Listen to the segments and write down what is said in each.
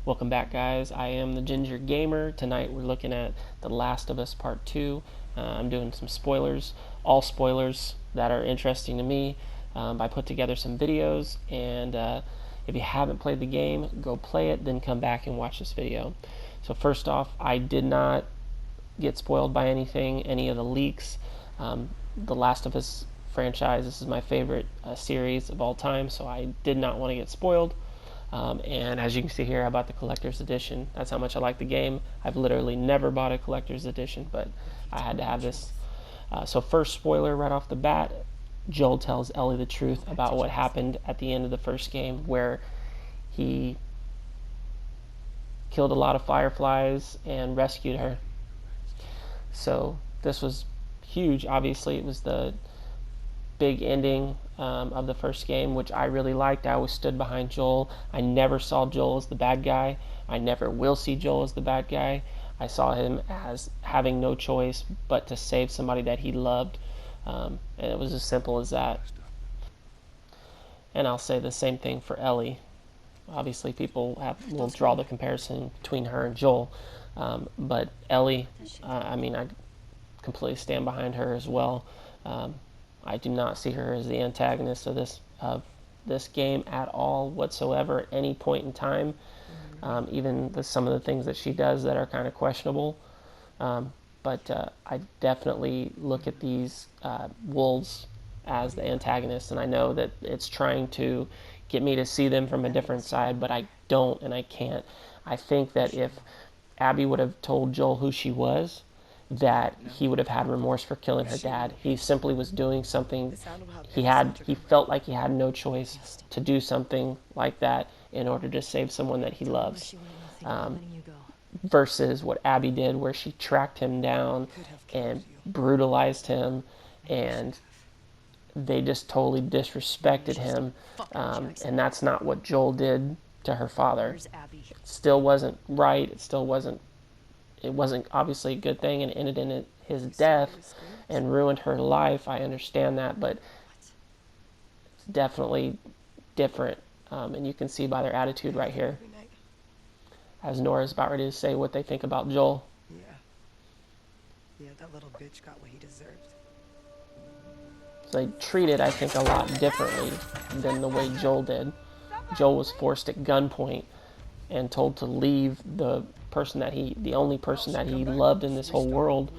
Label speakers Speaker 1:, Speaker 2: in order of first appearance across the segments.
Speaker 1: Welcome back, guys. I am the Ginger Gamer. Tonight we're looking at The Last of Us Part 2. I'm doing some spoilers, all spoilers that are interesting to me. I put together some videos, and if you haven't played the game, go play it, then come back and watch this video. So first off, I did not get spoiled by anything, any of the leaks. The Last of Us franchise, this is my favorite series of all time, so I did not want to get spoiled. And as you can see here, I bought the collector's edition. That's how much I like the game. I've literally never bought a collector's edition, but I had to have this. So first spoiler right off the bat, Joel tells Ellie the truth about what happened at the end of the first game, where he killed a lot of fireflies and rescued her. So this was huge. Obviously, it was the big ending of the first game, which I really liked. I always stood behind Joel. I never saw Joel as the bad guy. I never will see Joel as the bad guy. I saw him as having no choice but to save somebody that he loved. And it was as simple as that. And I'll say the same thing for Ellie. Obviously, people will draw the comparison between her and Joel. But Ellie, I completely stand behind her as well. I do not see her as the antagonist of this game at all whatsoever at any point in time. Even some of the things that she does that are kind of questionable. But I definitely look at these wolves as the antagonists, and I know that it's trying to get me to see them from a different side, but I don't and I can't. I think that if Abby would have told Joel who she was, that he would have had remorse for killing her dad. He simply was doing something. He felt like he had no choice to do something like that in order to save someone that he loves. Versus what Abby did, where she tracked him down and brutalized him, and they just totally disrespected him. And that's not what Joel did to her father. It still wasn't right. It wasn't obviously a good thing, and ended in his death and ruined her life. I understand that, but it's definitely different. And you can see by their attitude right here, as Nora's about ready to say what they think about Joel.
Speaker 2: Yeah, that little bitch got what he deserved.
Speaker 1: So they treated, I think, a lot differently than the way Joel did. Joel was forced at gunpoint and told to leave the only person that he loved in this whole world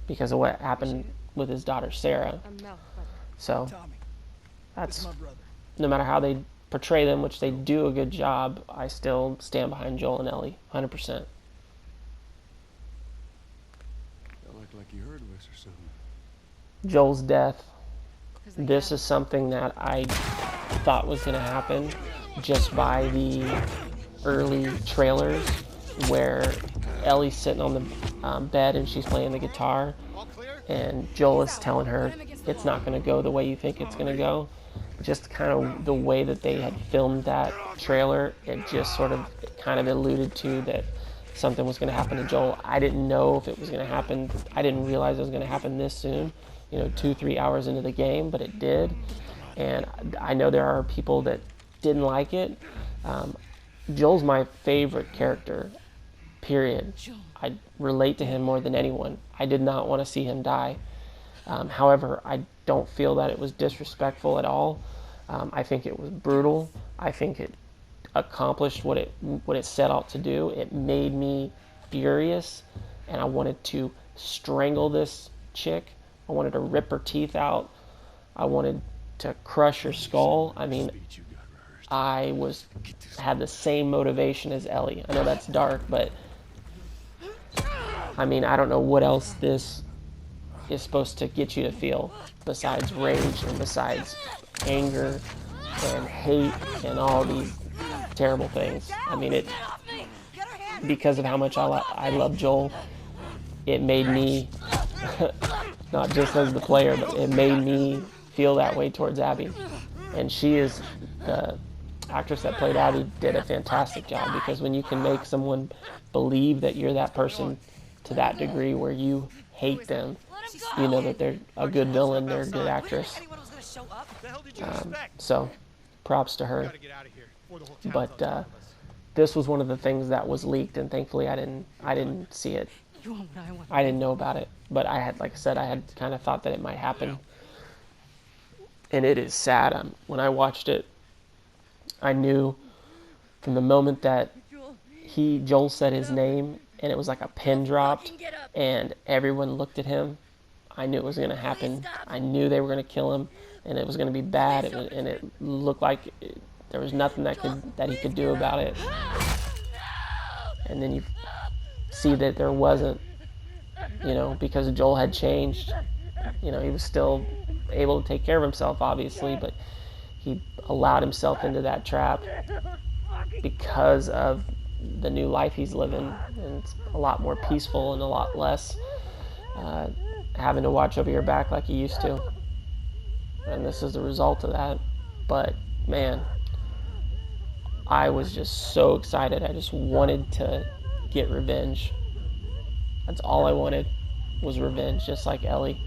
Speaker 1: because of what happened with his daughter Sarah. So that's, no matter how they portray them, which they do a good job, I still stand behind Joel and Ellie 100%.
Speaker 3: That looked like you heard of us or something.
Speaker 1: Joel's death, this is something that I thought was going to happen just by the early trailers, where Ellie's sitting on the bed and she's playing the guitar, and Joel is telling her it's not going to go the way you think it's going to go. Just kind of the way that they had filmed that trailer, it just sort of kind of alluded to that something was going to happen to Joel. I didn't know if it was going to happen. I didn't realize it was going to happen this soon, 2-3 hours into the game, but it did. And I know there are people that didn't like it. Joel's my favorite character, period. I relate to him more than anyone. I did not want to see him die. However, I don't feel that it was disrespectful at all. I think it was brutal. I think it accomplished what it set out to do. It made me furious, and I wanted to strangle this chick. I wanted to rip her teeth out. I wanted to crush her skull. I had the same motivation as Ellie. I know that's dark, but I don't know what else this is supposed to get you to feel besides rage and besides anger and hate and all these terrible things. Because of how much I love Joel, it made me, not just as the player, but it made me feel that way towards Abby. And the actress that played Abby did a fantastic job, because when you can make someone believe that you're that person to that degree where you hate them, you know that they're a good villain, they're a good actress. So props to her. But this was one of the things that was leaked, and thankfully I didn't see it.
Speaker 2: You want what I want.
Speaker 1: I didn't know about it, but I had, like I said, I had kind of thought that it might happen. And it is sad. When I watched it, I knew from the moment that Joel said his name, and it was like a pin dropped, and everyone looked at him, I knew it was going to happen. I knew they were going to kill him, and it was going to be bad, and it looked like there was nothing that he could do about it. And then you see that there wasn't, because Joel had changed. He was still able to take care of himself, obviously, but he allowed himself into that trap because of the new life he's living, and it's a lot more peaceful and a lot less having to watch over your back like you used to. And this is the result of that. But man, I was just so excited. I just wanted to get revenge. That's all I wanted, was revenge, just like Ellie.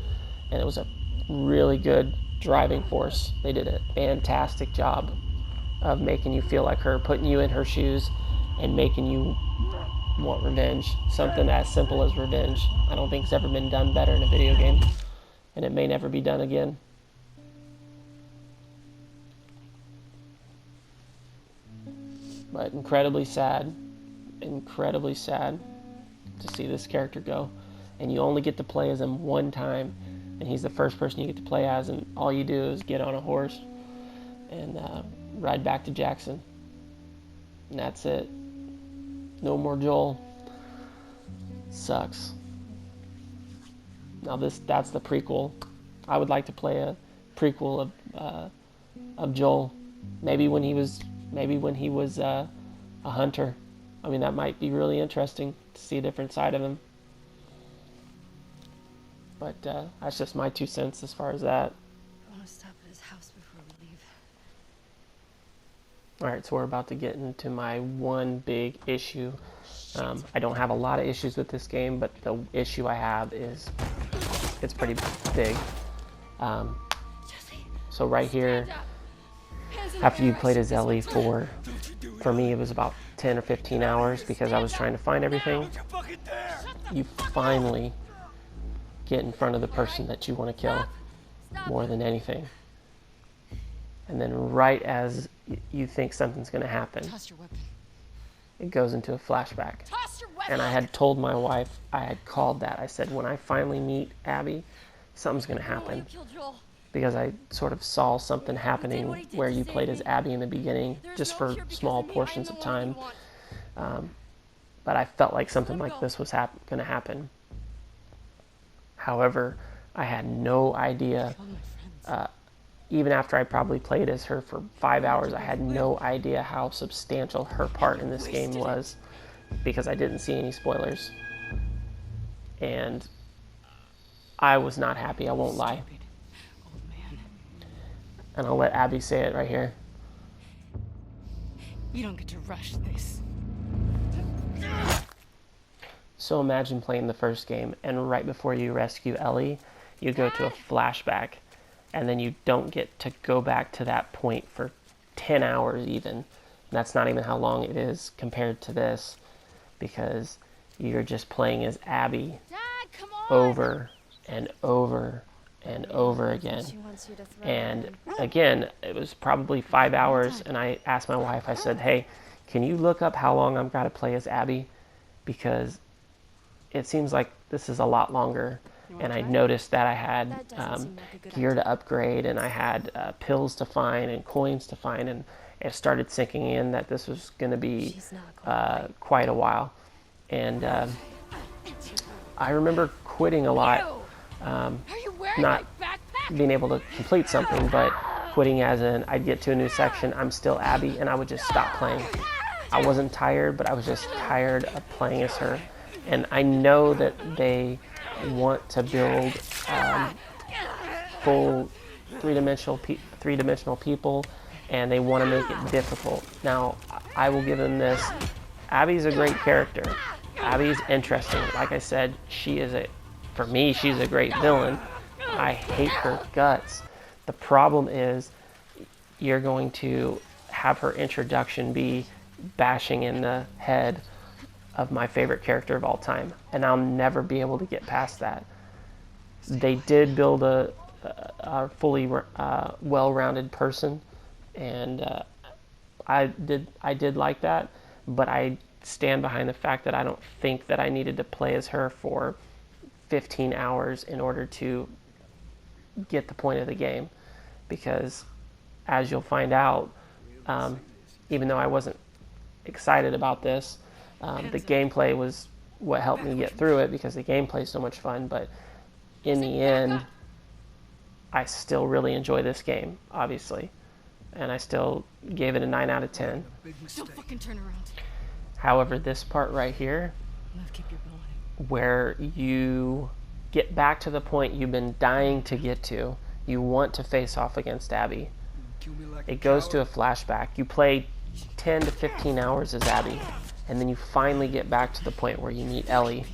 Speaker 1: And it was a really good driving force. They did a fantastic job of making you feel like her, putting you in her shoes, and making you want revenge. Something as simple as revenge. I don't think it's ever been done better in a video game, and it may never be done again. But incredibly sad to see this character go. And you only get to play as him one time, and he's the first person you get to play as, and all you do is get on a horse and ride back to Jackson. And that's it. No more Joel. Sucks. Now that's the prequel. I would like to play a prequel of Joel. Maybe when he was a hunter. I mean, that might be really interesting to see a different side of him. But that's just my 2 cents as far as that.
Speaker 2: I want to stop at his house before we leave.
Speaker 1: Alright, so we're about to get into my one big issue. I don't have a lot of issues with this game, but the issue I have is it's pretty big. So right here, after you played as Ellie for me it was about 10 or 15 hours because I was trying to find everything. You finally get in front of the person that you want to kill more than anything. And then right as you think something's going to happen, it goes into a flashback. And I had told my wife, I had called that. I said, when I finally meet Abby, something's going to happen. Because I sort of saw something happening where you played as Abby in the beginning, just for small portions of time. But I felt like something like this was going to happen. However, I had no idea, even after I probably played as her for 5 hours, I had no idea how substantial her part in this game was, because I didn't see any spoilers. And I was not happy, I won't lie. And I'll let Abby say it right here.
Speaker 2: You don't get to rush this.
Speaker 1: So imagine playing the first game, and right before you rescue Ellie, you go to a flashback, and then you don't get to go back to that point for 10 hours even. And that's not even how long it is compared to this, because you're just playing as Abby over and over and over again. And again, it was probably 5 hours, and I asked my wife, I said, hey, can you look up how long I've got to play as Abby? Because it seems like this is a lot longer. And I noticed that I had gear to upgrade, and I had pills to find and coins to find, and it started sinking in that this was going to be quite a while. And I remember quitting a lot, not being able to complete something, but quitting as in I'd get to a new section, I'm still Abby, and I would just stop playing. I wasn't tired, but I was just tired of playing as her. And I know that they want to build full three-dimensional people, and they want to make it difficult. Now, I will give them this. Abby's a great character. Abby's interesting. Like I said, for me, she's a great villain. I hate her guts. The problem is you're going to have her introduction be bashing in the head of my favorite character of all time, and I'll never be able to get past that. They did build a fully well-rounded person, and I did like that, but I stand behind the fact that I don't think that I needed to play as her for 15 hours in order to get the point of the game, because as you'll find out, even though I wasn't excited about this, the gameplay was what helped me get through it, because the gameplay is so much fun. But in the end, I still really enjoy this game, obviously, and I still gave it a 9 out of 10.
Speaker 2: Don't fucking turn around.
Speaker 1: However, this part right here,
Speaker 2: Keep your going.
Speaker 1: where you get back to the point you've been dying to get to, you want to face off against Abby. It goes to a flashback. You play 10 to 15 hours as Abby, and then you finally get back to the point where you meet Ellie,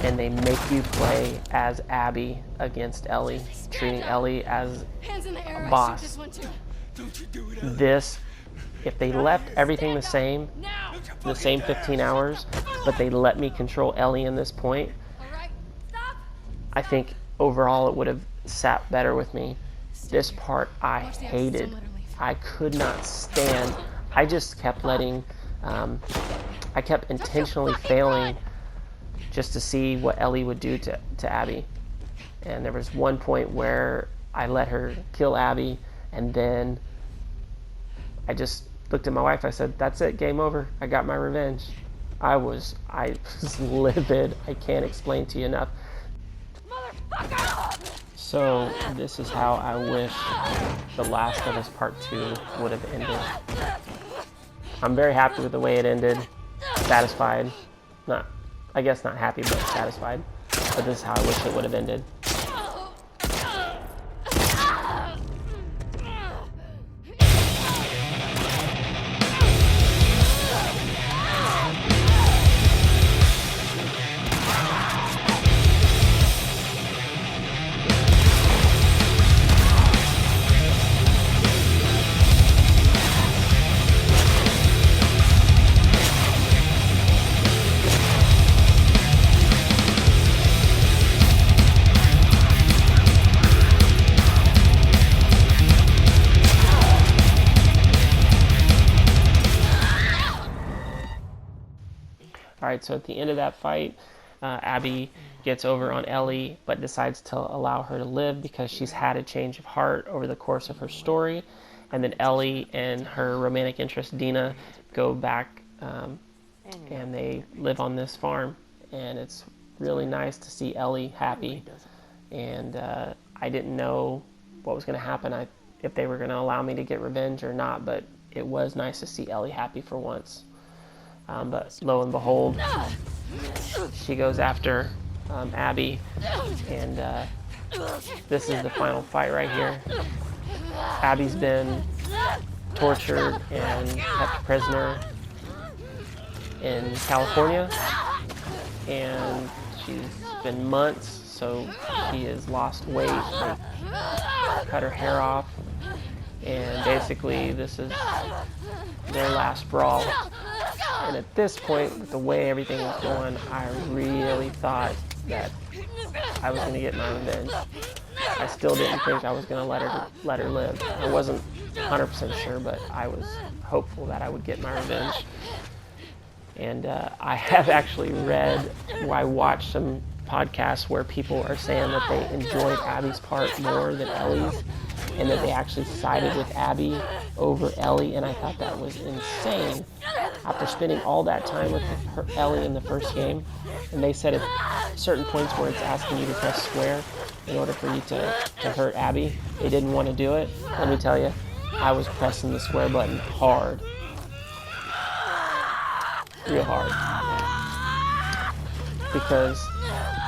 Speaker 1: and they make you play as Abby against Ellie, treating Ellie as
Speaker 2: Hands in the air.
Speaker 1: a boss. This, if they left everything the same 15 hours, but they let me control Ellie in this point, I think overall it would have sat better with me. This part I hated. I could not stand. I just kept letting, I kept intentionally failing just to see what Ellie would do to Abby. And there was one point where I let her kill Abby, and then I just looked at my wife. I said, "That's it, game over. I got my revenge." I was livid. I can't explain to you enough. So this is how I wish The Last of Us Part 2 would have ended. I'm very happy with the way it ended. Satisfied. I guess not happy, but satisfied. But this is how I wish it would have ended. Alright, so at the end of that fight, Abby gets over on Ellie, but decides to allow her to live because she's had a change of heart over the course of her story. And then Ellie and her romantic interest, Dina, go back and they live on this farm. And it's really nice to see Ellie happy. And I didn't know what was going to happen, if they were going to allow me to get revenge or not, but it was nice to see Ellie happy for once. But lo and behold, she goes after Abby, and this is the final fight right here. Abby's been tortured and kept prisoner in California, and she's been months, so she has lost weight. They cut her hair off, and basically this is their last brawl. And at this point, with the way everything was going, I really thought that I was going to get my revenge. I still didn't think I was going to let her live. I wasn't 100% sure, but I was hopeful that I would get my revenge. And I have actually I watched some podcasts where people are saying that they enjoyed Abby's part more than Ellie's, and that they actually sided with Abby over Ellie, and I thought that was insane. After spending all that time with Ellie in the first game, and they said at certain points where it's asking you to press square in order for you to hurt Abby, they didn't want to do it. Let me tell you, I was pressing the square button hard. Real hard. Because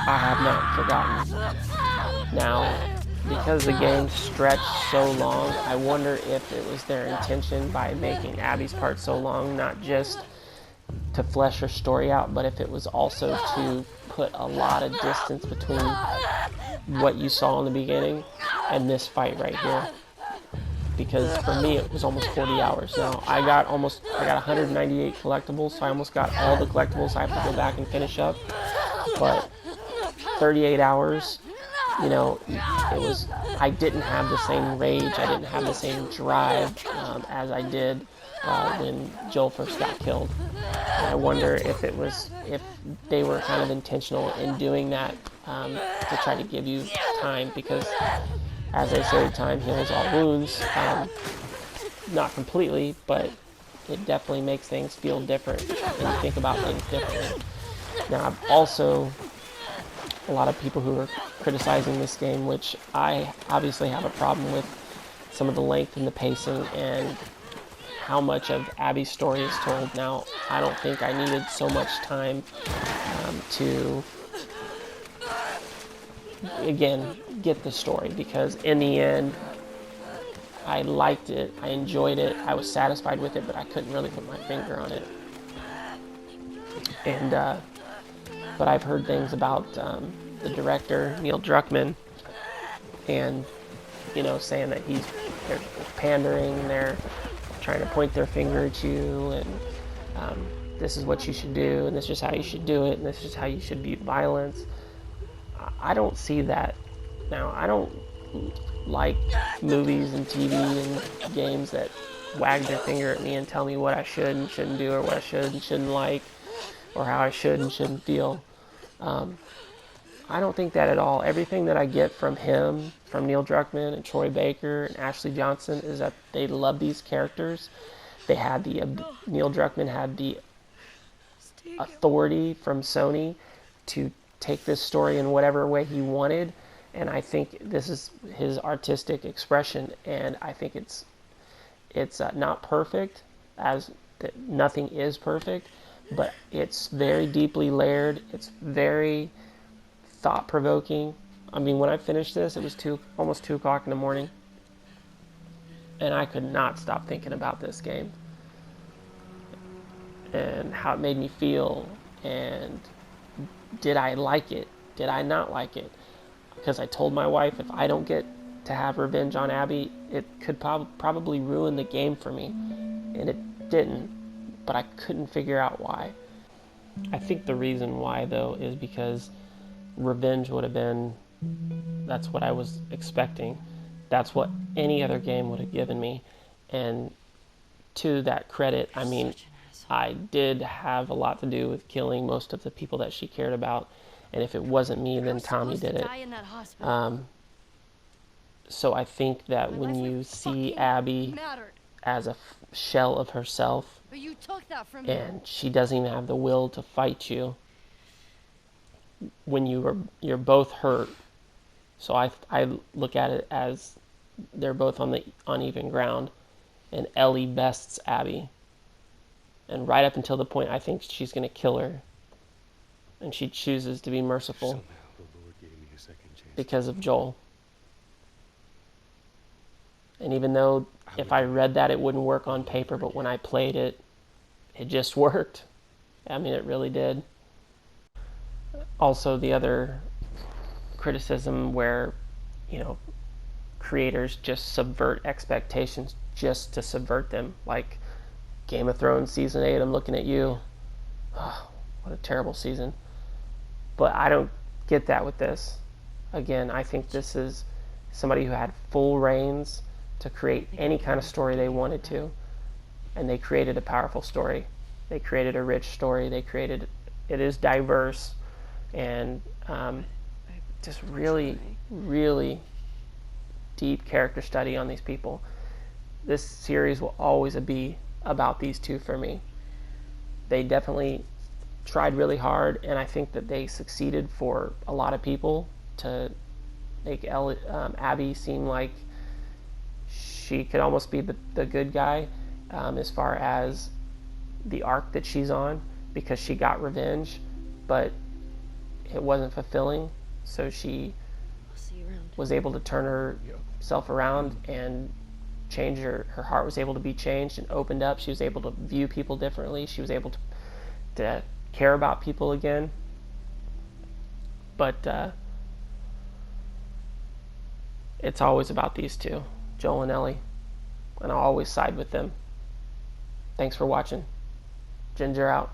Speaker 1: I have not forgotten. Now, because the game stretched so long, I wonder if it was their intention by making Abby's part so long, not just to flesh her story out, but if it was also to put a lot of distance between what you saw in the beginning and this fight right here. because for me it was almost 40 hours. Now I got 198 collectibles, so I almost got all the collectibles. I have to go back and finish up, but 38 hours, you know, I didn't have the same rage, I didn't have the same drive as I did when Joel first got killed. And I wonder if they were kind of intentional in doing that to try to give you time, because as they say, time heals all wounds. Not completely, but it definitely makes things feel different and you think about things differently. Now, I've also a lot of people who are criticizing this game, which I obviously have a problem with some of the length and the pacing and how much of Abby's story is told. Now, I don't think I needed so much time to, again, get the story, because in the end, I liked it, I enjoyed it, I was satisfied with it, but I couldn't really put my finger on it. And, but I've heard things about the director, Neil Druckmann, and, you know, saying that they're pandering, they're trying to point their finger at you, and this is what you should do, and this is how you should do it, and this is how you should view violence. I don't see that. Now, I don't like movies and TV and games that wag their finger at me and tell me what I should and shouldn't do, or what I should and shouldn't like, or how I should and shouldn't feel. I don't think that at all. Everything that I get from him, from Neil Druckmann and Troy Baker and Ashley Johnson, is that they love these characters. They had Neil Druckmann had the authority from Sony to take this story in whatever way he wanted, and I think this is his artistic expression, and I think it's not perfect, as that nothing is perfect, but it's very deeply layered. It's very thought-provoking. I mean, when I finished this, it was almost 2 o'clock in the morning, and I could not stop thinking about this game and how it made me feel, and did I like it? Did I not like it? Because I told my wife, if I don't get to have revenge on Abby, it could probably ruin the game for me, and it didn't, but I couldn't figure out why. I think the reason why, though, is because revenge would have been, that's what I was expecting. That's what any other game would have given me. And to that credit, I mean, I did have a lot to do with killing most of the people that she cared about. And if it wasn't me, then Tommy did it. So I think that when you see Abby as a shell of herself, and she doesn't even have the will to fight you, when you're both hurt. So I look at it as they're both on the uneven ground, and Ellie bests Abby, and right up until the point I think she's going to kill her, and she chooses to be merciful
Speaker 3: Somehow the Lord gave me a second chance.
Speaker 1: because of Joel. And even though if I read that it wouldn't work on paper, but when I played it, it just worked. I mean, it really did. Also, the other criticism where, you know, creators just subvert expectations just to subvert them. Like Game of Thrones Season 8, I'm looking at you. Oh, what a terrible season. But I don't get that with this. Again, I think this is somebody who had full reins to create any kind of story they wanted to. And they created a powerful story. They created a rich story. It is diverse. And just really, really deep character study on these people. This series will always be about these two for me. They definitely tried really hard, and I think that they succeeded for a lot of people to make Abby seem like she could almost be the good guy as far as the arc that she's on, because she got revenge, but it wasn't fulfilling, so she was able to turn herself around and change her heart was able to be changed and opened up. She was able to view people differently. She was able to care about people again. But it's always about these two, Joel and Ellie. and I'll always side with them. Thanks for watching. Ginger out.